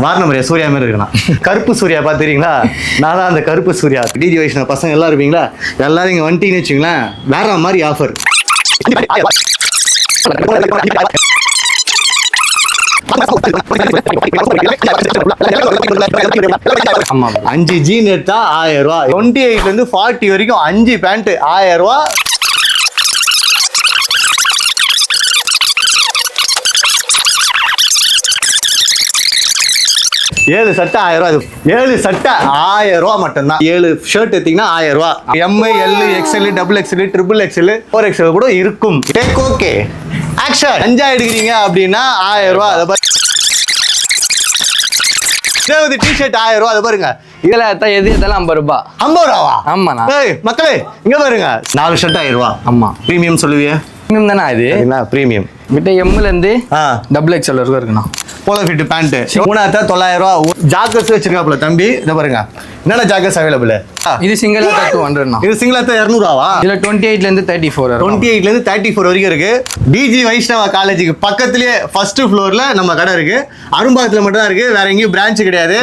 வாரணமரியா சூர்யா மாதிரி இருக்கலாம். கருப்பு சூர்யா பார்த்துறீங்களா? நான் தான் அந்த கருப்பு சூர்யா. டிஜி வைஷ்ணவ பசங்க எல்லாம் இருப்பீங்களா? எல்லாரும் இங்கே வந்துட்டீங்கன்னு வச்சுங்களேன், வேற மாதிரி ஆஃபர். 5G எடுத்தா 1000 ரூபா. 28 இருந்து 40 வரைக்கும் 5 பேண்ட் 1000 ரூபா. ஏழு சட்டை 1000 ரூபா. 7 சட்டை 1000 ரூபா மட்டும்தான். 7 ஷர்ட் எடுத்தீங்கன்னா 1000 ரூபா. ML, XL, XXL, XXL, 4XL கூட இருக்கும். Take okay action. 5 எடுக்கிறீங்க அப்படின்னா 1000 ரூபா. அதை டிஷர்ட் 1000 ரூபா. அதை பாருங்க. இதுல எது எதெல்லாம் 50 ரூபா. 50 ரூபாவா? ஆமாண்ணா. மக்களே இங்க பாருங்க, 4 ஷர்ட் 1000 ரூபா. ஆமா, பிரீமியம் சொல்லுவியே? பிரீமியம் தானே இது. என்ன பிரீமியம்? கிட்ட எம்ல இருந்து XXL வரைக்கும் இருக்குண்ணா. போல ஃபிட் பேண்ட் 3900 ரூபா. ஜாக்கெட்ஸ் வச்சிருக்காப்ல தம்பி. இதை பாருங்க, என்னென்ன ஜாக்கெட்ஸ் அவைலபிள். இது சிங்கிள் 200. இது சிங்கிள் 200 ரூபாவா? இதுல 28 ல இருந்து 34. 28 ல இருந்து 34 வரைக்கும் இருக்கு. டிஜி வைஷ்ணவா காலேஜுக்கு பக்கத்துலயே ஃபர்ஸ்ட் ஃப்ளோர்ல நம்ம கடை இருக்கு. அரும்பாக்கத்துல மட்டும் தான் இருக்கு, வேற எங்கேயும் பிரான்ச் கிடையாது.